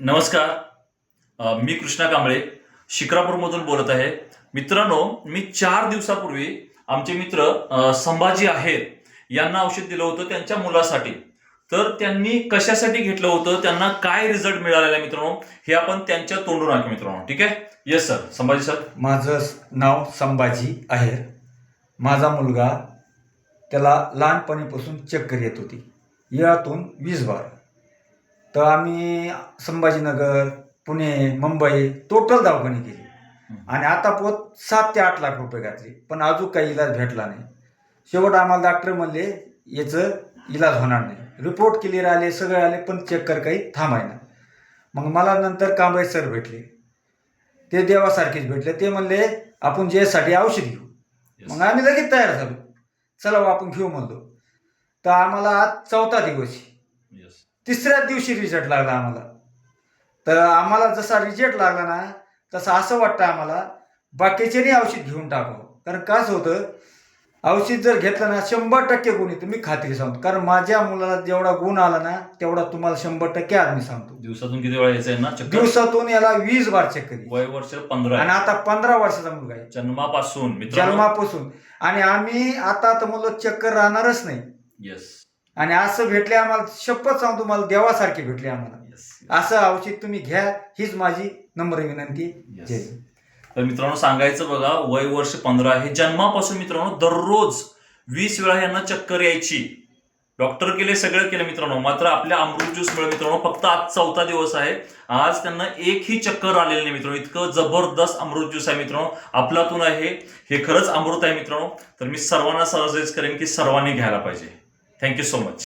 नमस्कार. मी कृष्णा कांबळे शिक्रापूरमधून बोलत आहे. मित्रांनो, मी 4 दिवसापूर्वी आमचे मित्र संभाजी आहेत यांना औषध दिलं होतं त्यांच्या मुलासाठी. तर त्यांनी कशासाठी घेतलं होतं, त्यांना काय रिझल्ट मिळालेला आहे मित्रांनो, हे आपण त्यांच्या तोंडून ऐकू मित्रांनो. ठीक आहे? Yes sir. संभाजी सर. माझं नाव संभाजी आहेर. माझा मुलगा, त्याला लहानपणीपासून चक्कर येत होती, यातून 20 बार. तर आम्ही संभाजीनगर, पुणे, मुंबई टोटल दवाखाने केले आणि आता पोत 7 ते 8 लाख रुपये घातले, पण अजून काही इलाज भेटला नाही. शेवट आम्हाला डॉक्टर म्हणले याचं इलाज होणार नाही. रिपोर्ट क्लिअर आले, सगळे आले, पण चक्कर काही थांबायना. मग मला नंतर कांबळे सर भेटले, ते देवासारखेच भेटले. ते म्हणले आपण जेसाठी औषध घेऊ. मग आम्ही लगेच तयार झालो, चला आपण घेऊ म्हणलो. तर आम्हाला आज 4था दिवस, 3ऱ्या दिवशी रिझल्ट लागला आम्हाला. तर आम्हाला जसा रिझल्ट लागला ना, तसं असं वाटतं आम्हाला बाकीच्यानी औषध घेऊन टाकावं. कारण कसं होतं, औषध जर घेतलं ना 100% गुण येतं, मी खात्री सांगतो. कारण माझ्या मुलाला जेवढा गुण आला ना, तेवढा तुम्हाला 100% आज मी सांगतो. दिवसातून किती वेळा यायचंय ना चक्कर? दिवसातून याला 20 बार चक्कर येते. वय वर्ष 15 आणि आता 15 वर्षाचा मुलगा आहे, जन्मापासून मित्रांनो. जन्मापासून. आणि आम्ही आता तर मुलं चक्कर राहणारच नाही. येस. आणि असं भेटले आम्हाला, शपथ सांगतो, मला देवासारखे भेटले आम्हाला. असं औषध तुम्ही घ्या, हीच माझी नम्र विनंती. जय. तर मित्रांनो, सांगायचं बघा, वय वर्ष 15 आहे, जन्मापासून मित्रांनो दररोज 20 वेळा यांना चक्कर यायची. डॉक्टर केले, सगळं केलं मित्रांनो, मात्र आपल्या अमृत ज्यूस मुळे मित्रांनो फक्त आज 4था दिवस आहे, आज त्यांना एकही चक्कर आलेलं नाही मित्रांनो. इतकं जबरदस्त अमृत ज्यूस आहे मित्रांनो, आपल्यातून आहे, हे खरंच अमृत आहे मित्रांनो. तर मी सर्वांना सजेस्ट करेन की सर्वांनी घ्यायला पाहिजे. Thank you so much.